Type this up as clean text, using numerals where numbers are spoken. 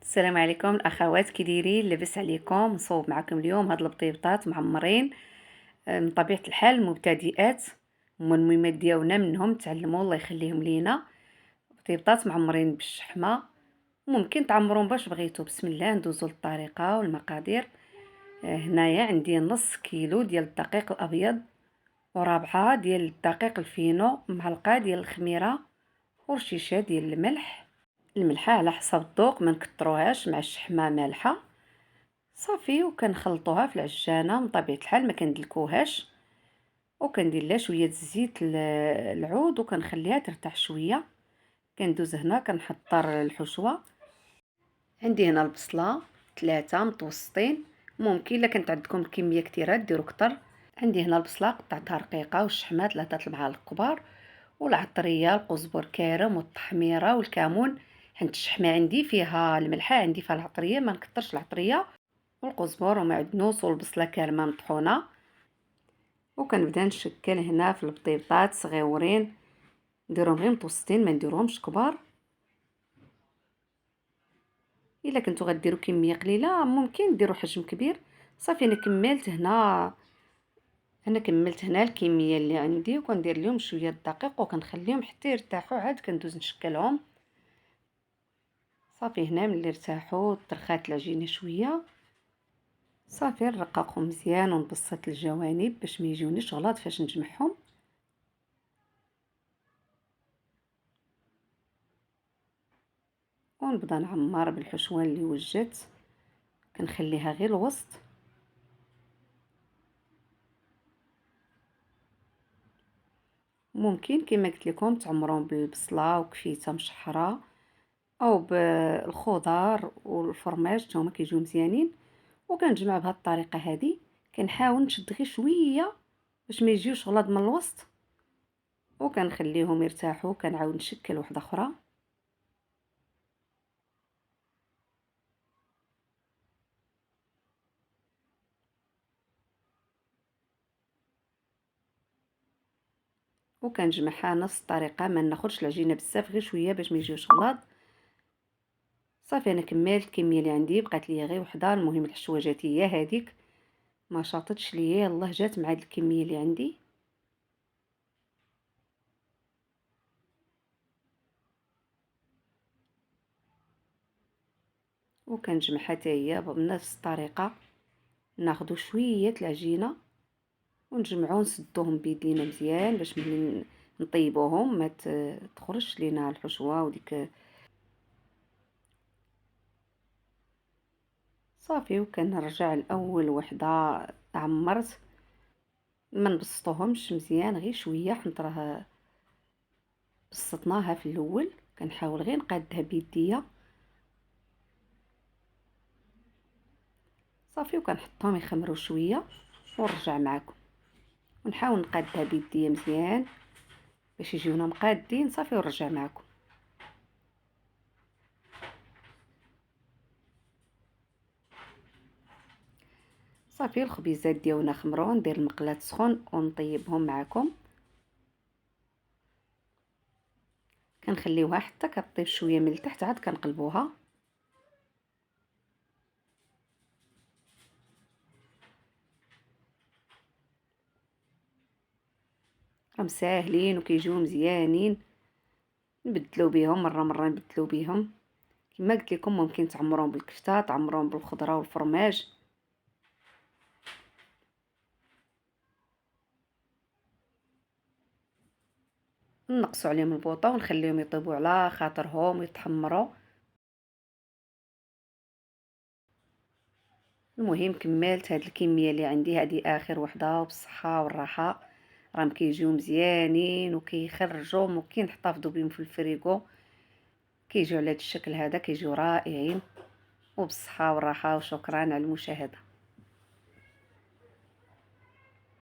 السلام عليكم الاخوات، كي دايرين؟ لاباس عليكم؟ نصوب معكم اليوم هاد البطيبطات معمرين. من طبيعه الحال مبتدئات، هما المهمات ديالنا منهم تعلموا الله يخليهم لينا. بطيبطات معمرين بالشحمه، ممكن تعمرون باش بغيتو. بسم الله ندوزو للطريقه والمقادير. هنايا عندي نص كيلو ديال الدقيق الابيض، ورابعه ديال الدقيق الفينو، معلقه ديال الخميره، ورشيشه ديال الملحه على حسب الذوق، ما نكتروهاش مع الشحمه مالحه. صافي وكنخلطوها في العجانه من طبيعه الحال، ما كندلكوهاش، وكندير لها شويه الزيت العود وكنخليها ترتاح شويه. كندوز هنا كنحضر الحشوه. عندي هنا البصله 3 متوسطين، ممكن الا كانت عندكم كميه كثيره ديروا كتر. عندي هنا البصله قطعتها رقيقه، والشحمات 3 المعالق كبار، والعطريه، القزبر كارم، والتحميره، والكمون. حيت الشحمه عندي فيها الملحه، عندي فيها العطريه، ما نكثرش العطريه، والقزبر ومعدنوس والبصله كارمه مطحونه. وكنبدا نشكل هنا في البطيبطات صغيورين، نديرهم غير متوسطين، ما نديرهمش كبار. الا كنتو غديروا كميه قليله ممكن ديروا حجم كبير. صافي انا كملت هنا الكميه اللي عندي، وكندير لهم شويه الدقيق وكنخليهم حتى يرتاحوا، عاد كندوز نشكلهم. صافي هنا ملي ارتاحوا ترخات العجينه شويه، صافي نرققهم مزيان ونبسط الجوانب باش ما يجونيش غلاط فاش نجمعهم. ونبدا نعمر بالحشوه اللي وجدت، كنخليها غير الوسط. ممكن كما قلت لكم تعمرون بالبصله وكفيته مشحره، او بالخضار والفرماج، هما كيجيو مزيانين. وكنجمع بهذه الطريقه هذه، كنحاول نشد غير شويه باش ما يجيوش غلاظ من الوسط، وكنخليهم يرتاحوا. كنعاود نشكل واحده اخرى، وكنجمعها نفس الطريقه، ما ناخذش العجينه بزاف، غير شويه باش ما يجيوش غلاظ. صافي انا كملت الكميه اللي عندي، بقات لي غير وحده. المهم الحشوه جات هي هذيك، ما شاطتش ليا، يلاه جات مع هاد الكميه اللي عندي. وكنجمعها حتى هي بنفس الطريقه، ناخذ شويه العجينه ونجمعو نسدوهم بيدينا مزيان باش ملي نطيبوهم ما تخرجش لينا الحشوه وديك. صافي وكنرجع لاول وحده عمرت، ما نبسطوهمش مزيان، غير شويه حيت راه بسطناها في الاول. كنحاول غير نقادها بيديا. صافي وكنحطهم يخمروا شويه ونرجع معكم، ونحاول نقادها بيديا مزيان باش يجيونا مقادين. صافي ونرجع معكم. صافي الخبيزات ديالنا خمروا، ندير المقلاه سخون ونطيبهم معكم. كنخليوها حتى كطيب شويه من التحت، عاد كنقلبوها. راهم ساهلين وكيجيو مزيانين، نبدلو بهم مره مره، نبدلو بهم. كما قلت لكم ممكن تعمروهم بالكفته، تعمروهم بالخضره والفرماج. نقصوا عليهم البوطه ونخليهم يطيبوا على خاطرهم ويتحمروا. المهم كملت هاد الكميه اللي عندي، هذه اخر وحده، وبالصحه والراحه. راهم كيجيو مزيانين وكيخرجوا، ممكن نحتفظوا بهم في الفريغو. كيجيو على هذا الشكل هذا، كيجيو رائعين. وبالصحه والراحه، وشكرا على المشاهده.